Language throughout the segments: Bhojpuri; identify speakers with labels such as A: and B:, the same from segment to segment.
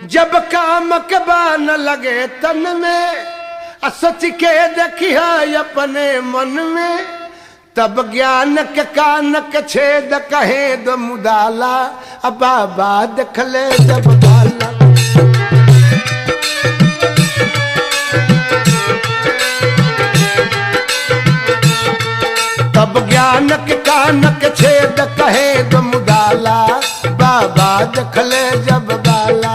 A: जब काम के बान लगे तन में सच के देखिया अपने मन में, तब ज्ञान के कान के छेद कहे द मुदाला, अब बाबा देख ले जब बाला। तब ज्ञान के कान के छेद कहे द मुदाला, बाबा देख ले जब बाला।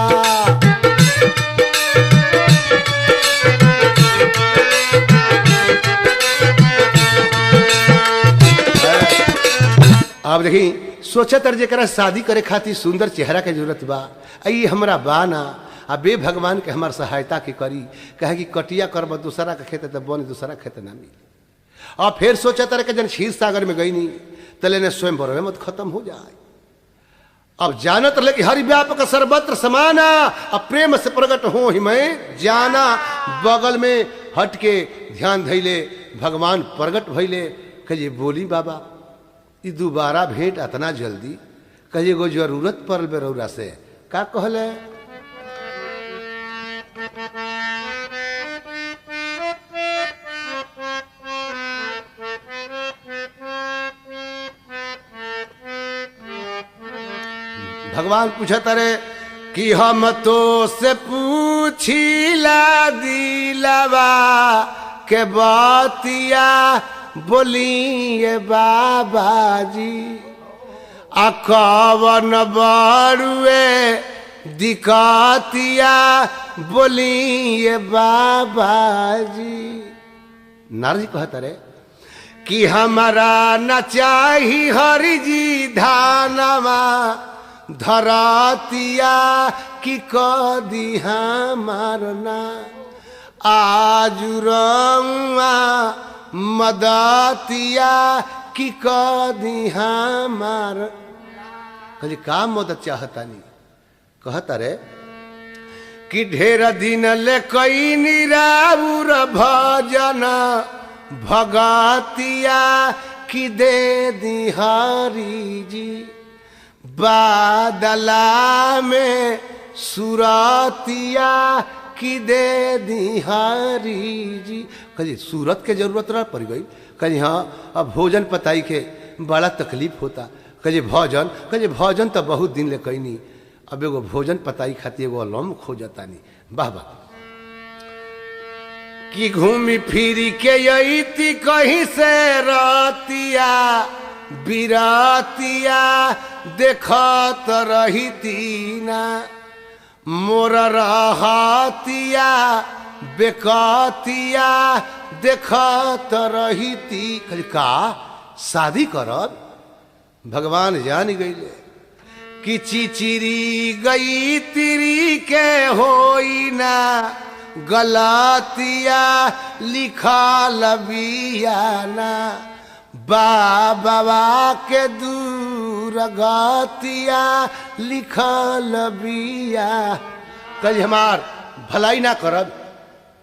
A: आप देखी सोचा तर जरा शादी करे खातिर सुंदर चेहरा के जरूरत बा, आई हमरा बा ना, बे भगवान के हमार सहायता की करी, कहे कि कटिया करब दूसरा के खेते तो बन दूसरा खेते ना मिली। और फिर सोचा तर के जन क्षीर सागर में गई नहीं तले ने स्वयं भर मत खत्म हो जाए। अब जानत रहे कि हरि व्यापक सर्वत्र समाना, अब प्रेम से प्रकट हो ही मैं जाना। बगल में हट के ध्यान धैले भगवान प्रकट भैले, कहिए बोली बाबा ई दोबारा भेंट अतना जल्दी, कहिए गो जरूरत पड़ल बेरौरा से, का कहले? भगवान पूछत रे कि हम तो से पूछिला दिलवा के बातिया, बोलिए बाबा जी अकवन बड़ुए दिकातिया, बोलिए बाबा जी। नारद जी कहता रे कि हमारा न चाही हरि जी धानमा, धरातिया कि कदी हमारना, आजुरंगा मदतिया कि कदी हमार। कहे का मदद चाहता नहीं? कहता रे कि ढेर दिन ले कई निराउर भजन, भगतिया कि दे दी हरि जी, बादला में सुरतिया कि दे दी हरि जी। कहिए सूरत के जरूरत रह पड़ गई, कहिए हाँ अब भोजन पताई के बड़ा तकलीफ होता, कहिए भोजन तो बहुत दिन ले कहीं नहीं, अब एगो भोजन पताई खाती एगो अलम खो जाता नहीं। वाह वाह कि घूमी फिरी के अइती कहीं से रतिया, बिरातिया देखत रहिती ना, मोर रहतिया बेकतिया देखत रहिती। कहे का शादी करब? भगवान जान गईले कि चिचिरी गई तिरी के होई ना, गलतिया लिखा लबियाना, बाबा के दूर गतिया लिखल बिया। कहे हमार भलाई ना करब?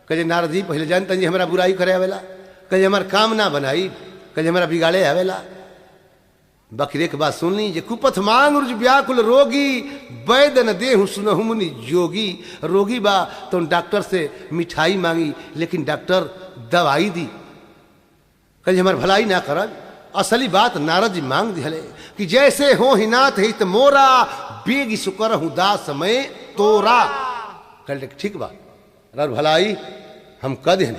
A: कहे नारद जी पहले जानते जी हमारा बुराई करे आवेला, कहे हमार काम ना बनाई, कहे हमारा बिगाड़े आवेला। बकरे के बात सुन ली, जे कुपथ मांग रुज व्याकुल रोगी, वैद्य न देहु सुनहु मुनि जोगी। रोगी बा तो डॉक्टर से मिठाई मांगी, लेकिन डॉक्टर दवाई दी, कहे हमार भलाई ना करब। असली बात नारद जी मांग दिहले कि जैसे हो ही नाथ हित मोरा, बेगी सुकर हूँ दास में तोरा। कहे ठीक बा रर भलाई हम कह दें।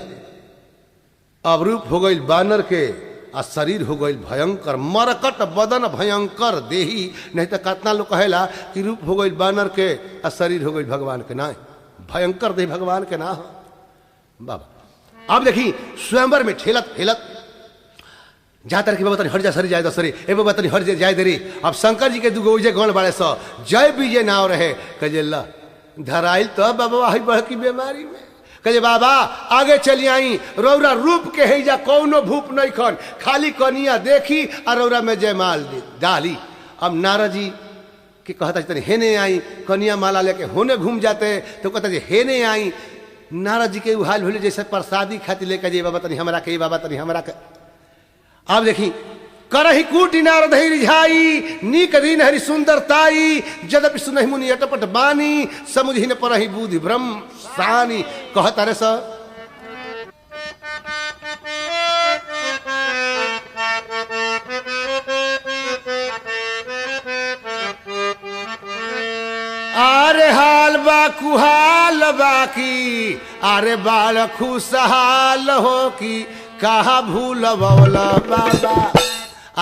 A: अब रूप हो गई बानर के आ शरीर हो गई भयंकर, मरकट बदन भयंकर देही। नहीं तो कितना लोग कहेला कि रूप हो गई बानर के आ शरीर हो गई भगवान के, ना भयंकर देही भगवान के ना। बाबा अब देखी स्वयंवर में ठेलत ठेलत जहाँ तक बाबा तनी हर जा सरी जाए तो सरी, ए बाबा तनी हर जाए दे रही। अब शंकर जी के दुगो उजे गण बाड़े सो, जय विजय नाव रहे। कहे ला धराइल तो बाबा ही बढ़ की बीमारी में, कहे बाबा आगे चली आई, रौरा रूप के है जा कौनो भूप नहीं खन, खाली कनिया देखी और रौरा में जयमाल डाली। अब नारद जी कि कहता तनी हेने आई, कनिया माला लेके होने घूम जाते तो कहता जी हेने आई। नारद जी के हाल भूले जैसे प्रसादी खाती लेकर जे बाबा तनी हमरा के, बाबा तनी हमरा के। अब देखी करही कूटी नारद रिझाई नीक दिन हरि सुंदरताई जदपि सुनहि मुनि अटपट बानी समुझि न परहि बुद्धि ब्रह्म सानी कहता रे स आरे हाल बा कुहाल बाकी आरे बाल खुशहाल हो की कहा भूल बौला बाबा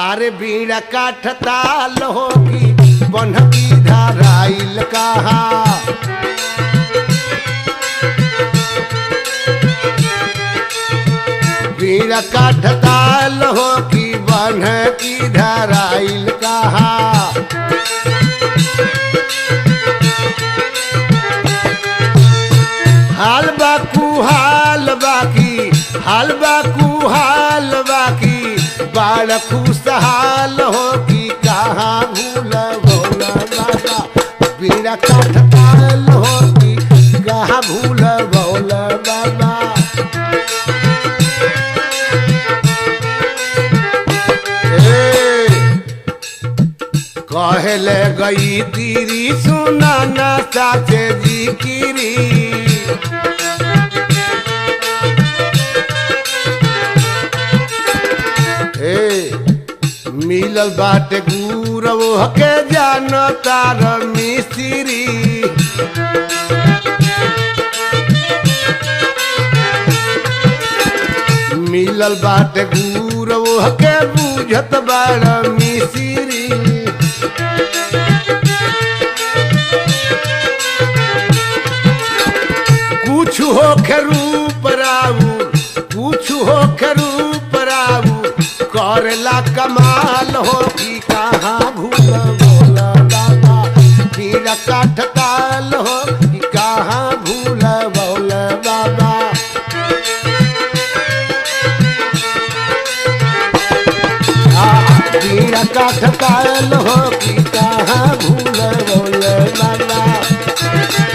A: आरे बीड़ा काठ ताल हो की बनकी धाराइल कहा बीड़ा काठ ताल हो की बनकी धाराइल कहा हाल बाकू हाल बाकी हाल बाकू हाल बाकी बाल खुशहाल हो की कहाँ भूल भोला बाबा बीड़ा काठ ताल हो की कहाँ भूल भोला बाबा कहले गई तीरी सुना ना साचे जी कीरी मिलल बाटे गुरव के जान तार मिस्त्री मिलल बाटे गुरव के बुझत बार मिस्त्री कुछ हो रूप राऊ कुछ हो रूप राऊ करला कमाल हो की कहाँ भूल भोला बाबा बीड़ा काठ ताल हो की कहाँ भूल भोला बाबा बीड़ा काठ ताल हो की कहाँ भूल भोला बाबा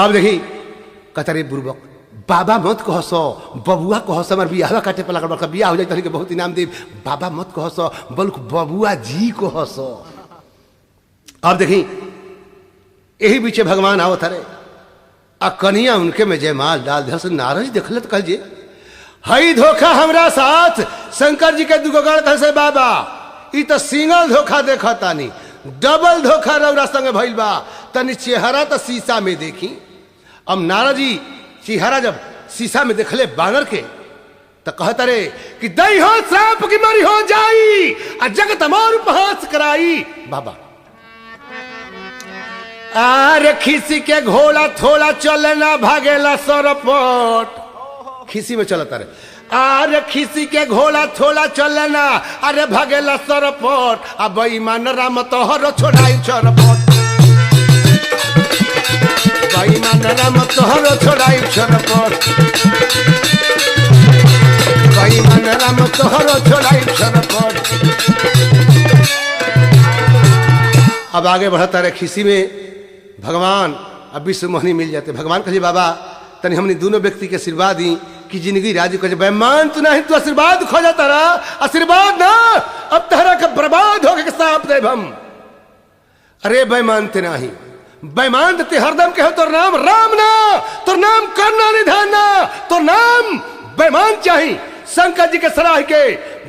A: अब देखी कतरे बुर्बक बाबा मत कहसो बबुआ कहसो हमार बियाह काटे पे लगल बियाह हो जाए तहरी के बहुत इनाम दे बाबा मत कहसो बल्कि बबुआ जी कहसो अब देखी यही बीचे भगवान आओ थारे आ कनिया उनके में जयमाल डाल दे नारद देखल तो कह जे हई धोखा हमरा साथ शंकर जी के दुगोगड़ कह से बाबा ई तो सिंगल धोखा देखा तानी डबल धोखा रौरा संग भइल बा तनी चेहरा तो शीशा में देखी अब नारद जी चेहरा जब शीशा में देखले बानर के तो कहता रे कि दई हो श्राप की मरी हो जाई आ जगत अमर उपहास कराई बाबा आरे खिसी के घोड़ा थोड़ा चलना भागेला सरपट खिसी में चलता रे आरे खिसी के घोड़ा थोड़ा चलना अरे भागेला सरपट आ बेईमान राम तोहर छोड़ाई चरपट बेईमान राम तोहर छोड़ाई चरपट बेईमान राम तोहर छोड़ाई चरपट अब आगे बढ़ता रहे खिसी में भगवान अब विश्व मोहनी मिल जाते भगवान कहे बाबा तनी हमने दोनों व्यक्ति के आशीर्वाद दी कि जिंदगी राजी कर बेमान तू नहीं तू आशीर्वाद खो जाता रहा आशीर्वाद ना अब तहरा का बर्बाद हो के साफ देव हम अरे बेमान ते नहीं बेमान ते हरदम के हो तोर नाम राम ना तोर नाम करना निधान ना तोर नाम बेमान चाहिए शंकर जी के सराह के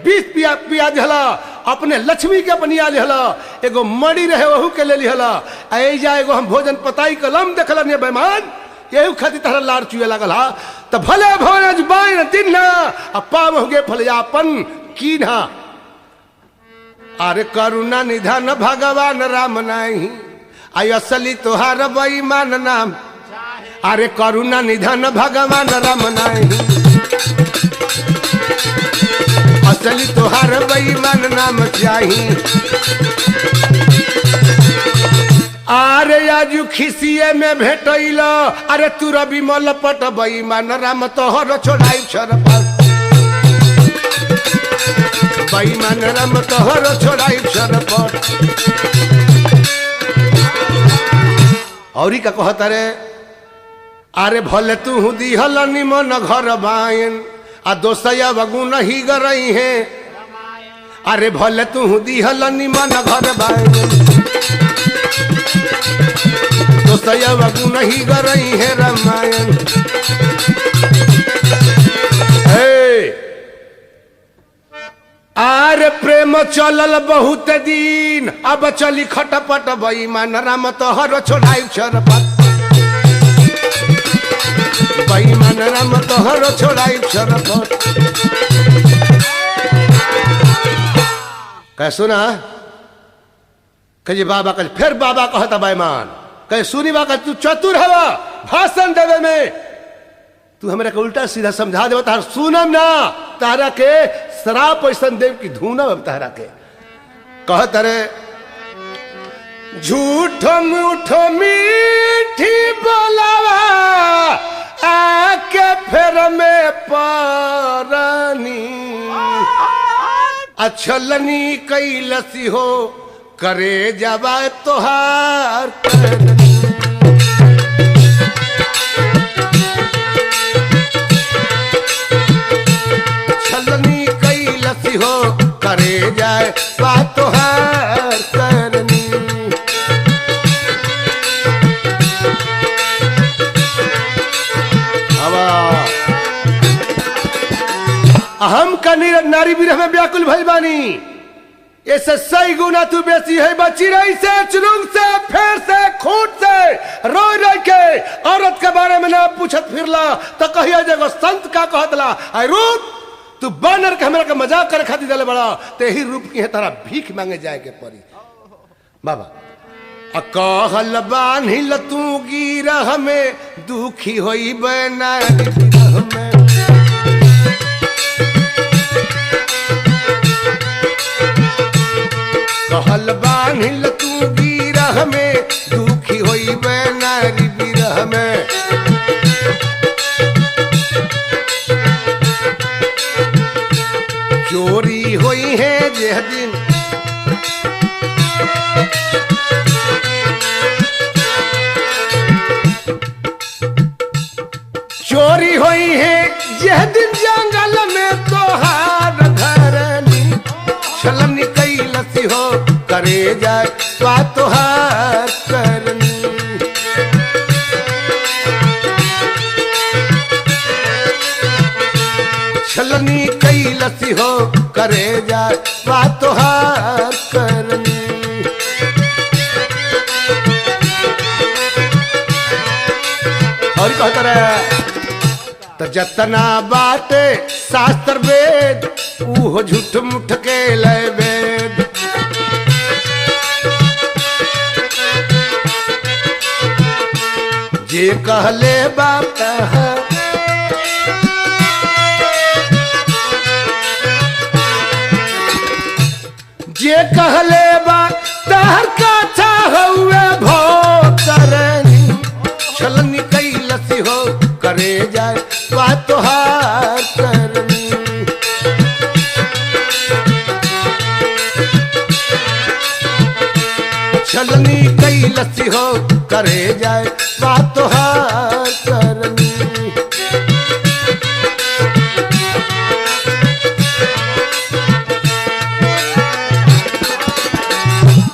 A: 20 पिया दिहला अपने लक्ष्मी के अपनिया लिहला एगो मड़ी रहे वहू के ले लिहला ऐजा एगो हम भोजन पताई कलम देखला ने बेमान यही खातिर तहरा लार चुए लागल हा तो भले भोज बाइन दिन ना पाव हो गए फलयापन की ना अरे करुणा निधान भगवान राम नहीं आई असली तोहार बेईमान नाम अरे करुणा निधान भगवान राम नहीं असली तोहार बेईमान नाम चाहिए अरे आजू खिसिए में भेटैल अरे तू रवि मलपट बेईमान राम तोहर छोड़ाई छरपट बेईमान राम तोहर छोड़ाई छरपट और का कहता रे अरे भले तू दिहल निमन घर बायन आ दोसया वगु नहीं गरई है। अरे भले तू दिहल निमन घर बायन दोसया वगु नहीं गरई है रामायण। आरे प्रेम चलल बहुत दिन अब चली खटपट बेईमान राम तोहर छोड़ाई छरपट बेईमान राम तोहर छोड़ाई छरपट। कह सुना कहे बाबा कहे फिर बाबा कहता बेईमान कहे सुनी बा तू चतुर हवा भाषण देवे में तू हमरा के उल्टा सीधा समझा देव तार सुनम ना तारा के शराब ऐसन देव की धुनम तारा के कहत रे झूठ मूठ मीठी बोलावा आके फेर में परनी अच्छलनी कैलसी हो करे जबा तोहार छलनी कैलसी हो करे जाए बात तोहार करनी। हम का नारी विरह में व्याकुल भइल बानी ऐसे सही गुना तू बेसी है बची रही से चुनुंग से फेर से खूट से रोई रोई के औरत के बारे में ना पूछत फिरला तो कहिया जगह संत का कहतला आई रूप तू बानर के हमरा के मजाक करे खातिर दले बड़ा ते ही रूप की है तारा भीख मांगे जाए के पड़ी बाबा। कहल बान्हिल तू गिरह में दुखी होई बना गिरह में कहल बान्हिल तू गिरह में दुखी होई नारी बिरह में। चोरी होई है जे दिन चोरी हुई है यह दिन जंगल में तोहार धरनी छलनी कैलसी हो करे जाए बात तोहार करनी। छलनी कैलसी हो करे जाए बात तोहार करनी। और कहता रहे तो जतना बाटे शास्त्र वेद ऊहो झूठ मुठ के लय वेद। जे कहले बाप जे कहले बा तहर कथा हुए भोतरनी छलनी कैलसी हो करे जाए बात तोहार करनी। छलनी कैलसी हो करे जाए बात तोहार करनी।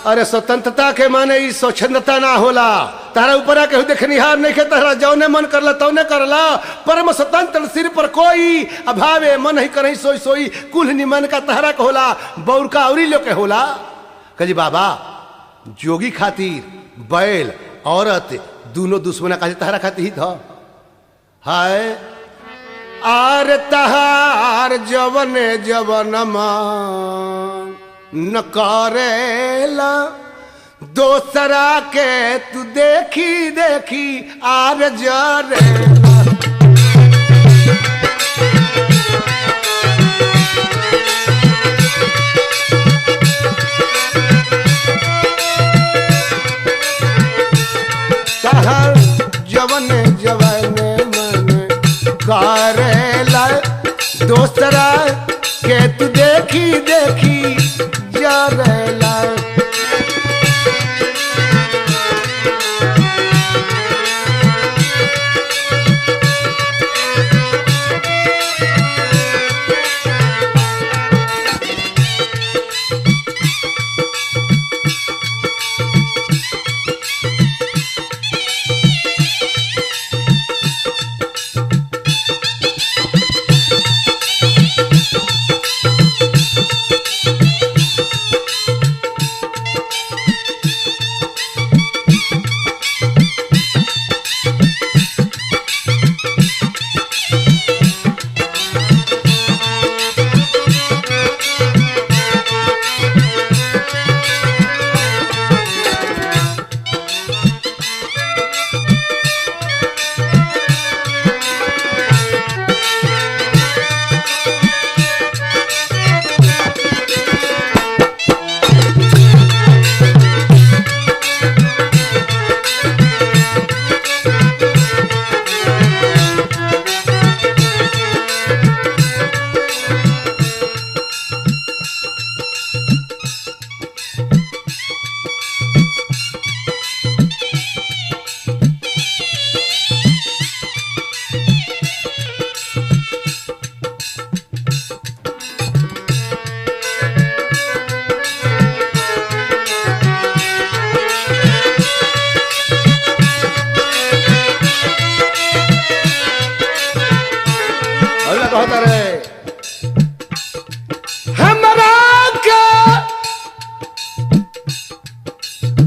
A: अरे स्वतंत्रता के माने ई स्वच्छंदता ना होला तारा ऊपर के देखनिहार नहीं के तारा जौने मन करला तौने करला परम स्वतंत्र सिर पर कोई अभावे मन ही करही सोई सोई कुल निमन का तारा के होला बौरका औरी लोग के होला। कजी बाबा जोगी खातिर बैल औरत दोनों दुश्मन का तारा खातिर ही था हाय आर तहार जवन जवन मान न करेला दोसरा के तू देखी देखी आर जरेला। तहार जवन जवन मन करेला दोसरा के तू देखी देखी जरेला।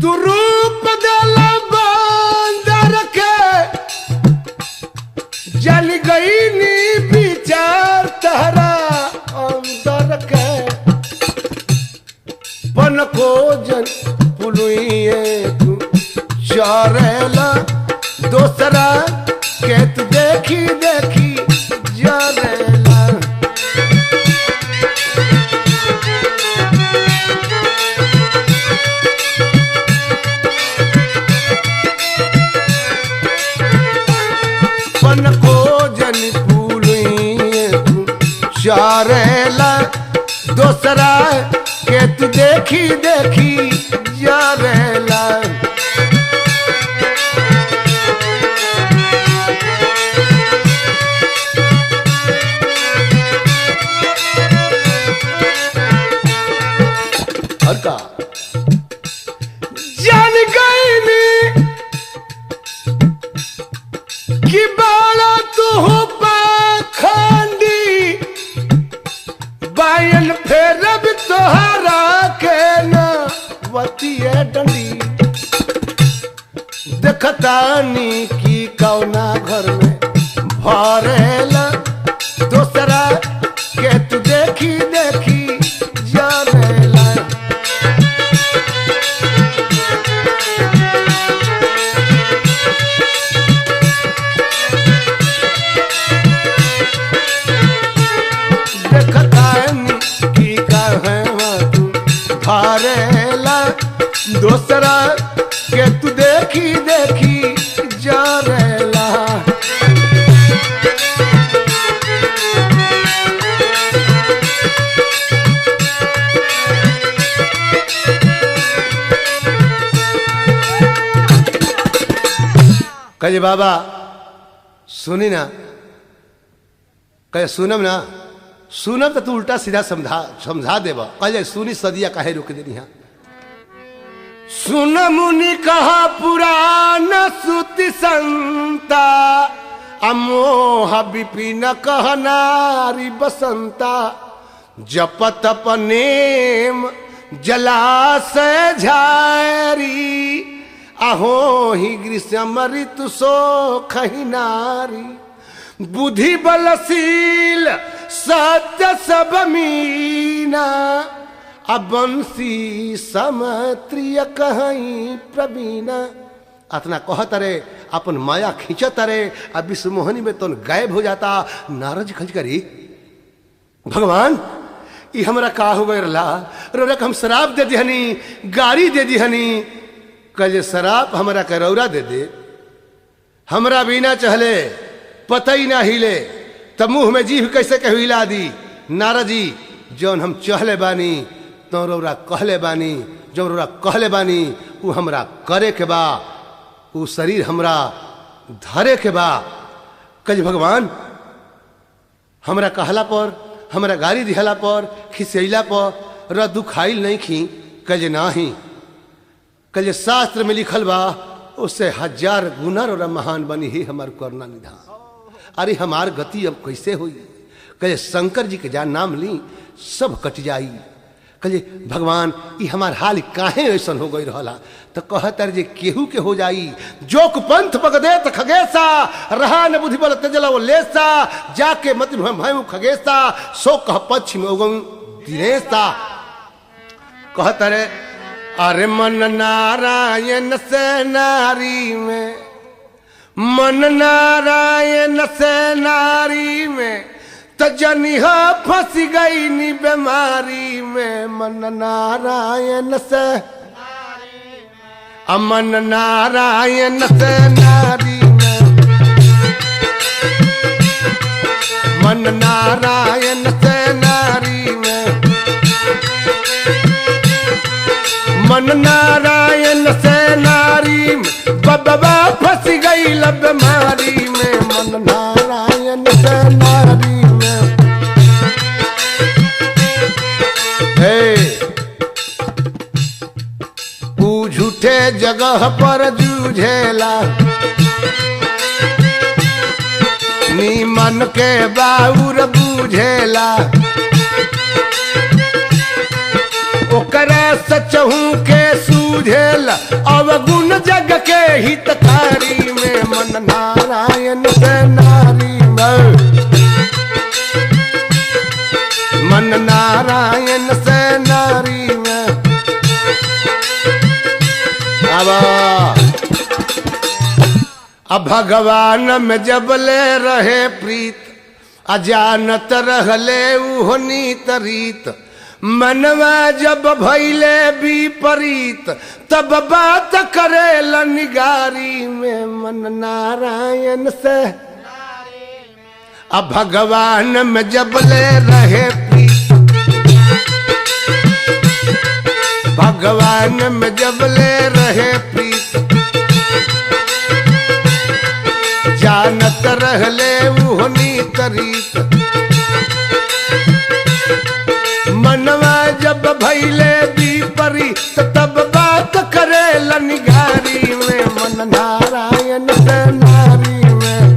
A: तू रूप देला बंदर के जल गई नी विचार तहरा अंदर के पन को जन पुलुइए तू चारेला दोसरा के तू देखी देखी जारेला पन को जन पुलुइए तू चारेला दोसरा के तू देखी देखी जारेला का जान गई कि बाला तू पाखंडी बायन फेरब तोहरा के न वतिये डंडी देखतानी की कौना घर में भरेला दोसरा के तू देखी देखी जानेला दोसरा के तू देखी देखी जारेला कहे बाबा सुनी ना कहे सुनम ना सुनम तो तू उल्टा सीधा समझा देबा कहे सुनी सदिया काहे रोक देनी है सुन मुनि कहा पुराण सुति संता अमोह विपिन कह नारी बसंता जप तप नेम जलाशय झारी अहो ही ग्रीष्म ऋतु सो खही नारी बुद्धि बलशील सत्य सब मीना अबंसी समत्रिय कहीं प्रवीणा अतना कहत रे अपन माया खींचत रे अब विश्वमोहनी में तो गायब हो जाता नारद जी खज करी भगवान ये हमरा का हो गए रोरक हम शराब दे दिहनी गाड़ी दे दिहनी कल शराब हमरा के रौरा दे दे हमरा बिना चहले पता ही ना हिले तब मुंह में जीभ कैसे के हिला दी नारद जी जौन हम चहले बानी तो रौरा कहले बानी जो रौरा कहले बानी वो हमरा करे के बा वो शरीर हमरा धरे के बा कल भगवान हमरा कहला पर हमरा गाड़ी दिहला पर खिसैला पर र दुखाइल नहीं खी कल नाही कल शास्त्र में लिखल बा उससे 1000 गुना और महान बनी ही हमार करना निधान अरे हमार गति अब कैसे हुई कहे शंकर जी के जान नाम ली सब कट जाई कहे भगवान ये हमार हाल काहे ऐसा हो गई रहा तो कहतर जे केहू के हो जाई जोक पंथ पगदे तो खगेसा रहा न बुद्धि बल तेजला वो लेसा जाके मत भय खगेसा सो कह पश्चिम उगम दिनेसा कहतरे अरे मन नारायण से नारी में मन नारायण से नारी में तजनिह फंस गई नी बीमारी में मन नारायण से अमन नारायण से नारी में मन नारायण से नारी में मन नारायण से नारी में बबा फंस गई लब बीमारी में मन नारायण से नारी झूठे जगह पर जूझेला नीमन के बाउर बूझेला ओकरा सचहू के सूझ बुझेल अवगुण जग के हितकारी में मन नारायण से नारी में मन नारायण से नारी में अब भगवान में जब ले रहे प्रीत अजानत रहले उहनी तरीत मनवा जब भैले विपरीत तब बात करे निगारी में मन नारायण से अब भगवान में जब ले रहे प्रीत भगवान में जब ले रहे प्रीत जानत रहले उहनी तरीत मनवा जब भैले विपरीत तब बात करे निगारी में मन नारायण से नारी में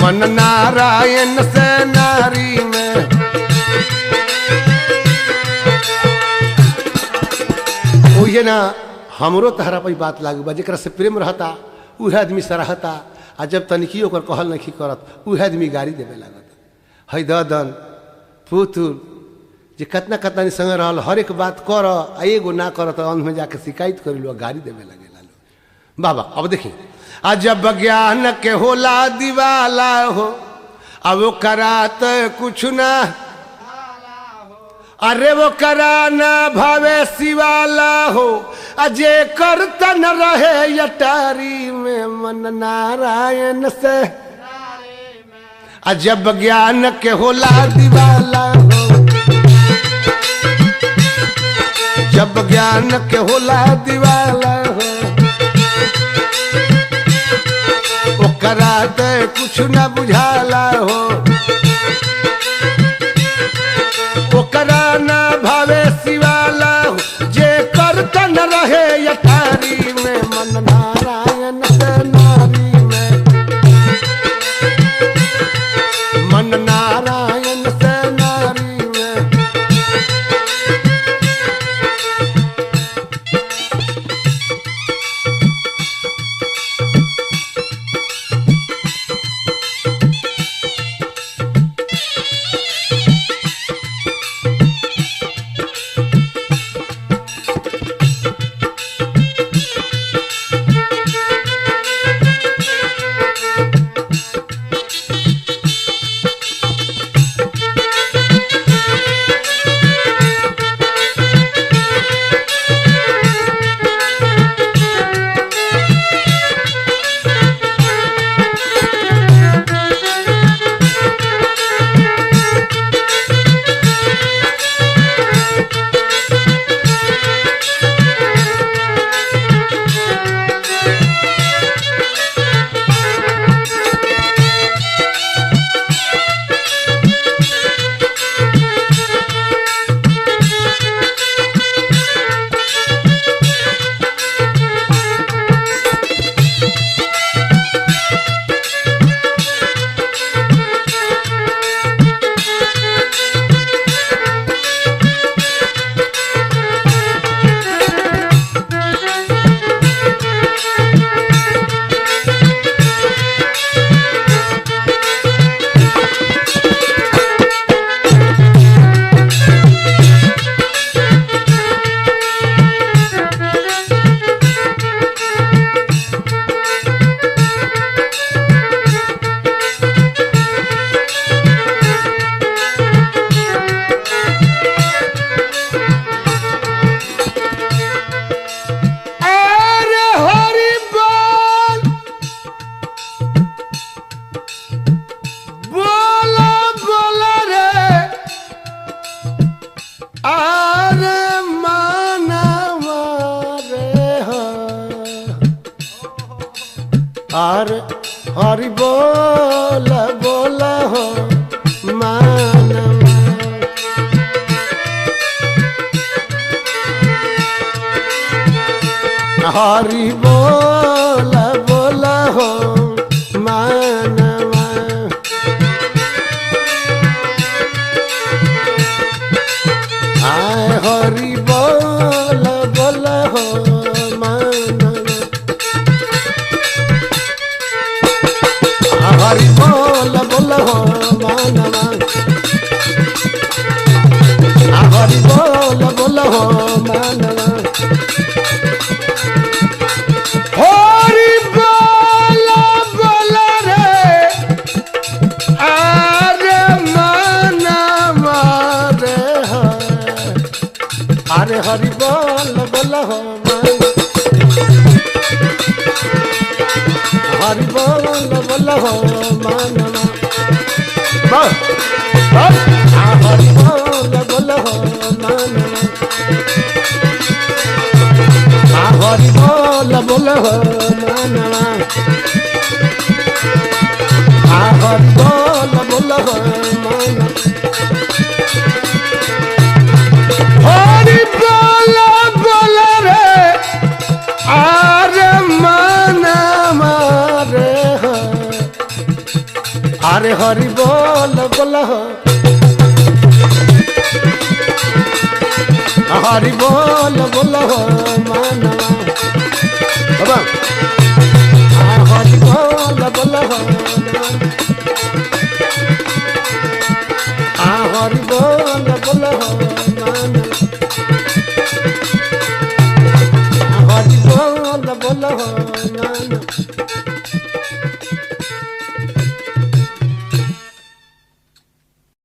A: मन नारायण से नारी में ओहे ना हमरो तहरा पर बात लागू बा जरा से प्रेम रहता उहे आदमी सराहता आ जब तनिकी ओकर कहल नहीं करत उहे आदमी गाड़ी देवे लागत है ददन पुतुल जे कतना कतना संग रहल हर एक बात कर आ एगो ना कर तो अंत में जाके शिकायत कर लो गाड़ी देवे लगे लो बाबा। अब देखी आ जब ज्ञान के होला दीवाला हो अब वो करात कुछ ना अरे वो कराना भावे शिवाला हो अजय करतन रहे यटारी में मन नारायण से जब ज्ञान के होला दीवाला हो जब ज्ञान के होला दीवाला हो ओकरा दे कुछ न बुझाला हो ओकरा ना भावे शिवाला हो जे करतन रहे यथारी में मन नारायण से नारी में मन नारायण से नारी में और हरि बोल बोल हो मानवा हरि बोल बोल हो मानवा आय हरि बोल मानवा हरि बोल बोल रे अरे मानवा रे अरे हरि बोल बोल हो हरि बोल बोल हो मानवा हरि बोल बोल हो मानवा हरि बोल बोल हो मानवा हरि बोल बोल हो मानवा हरि बोल बोल रे अरे मानवा रे अरे हरि बोल बोल हो हरि बोल बोल हो मानवा हरि बोल बोल हो हरि बोल बोल हो मानवा हरि बोल बोल हो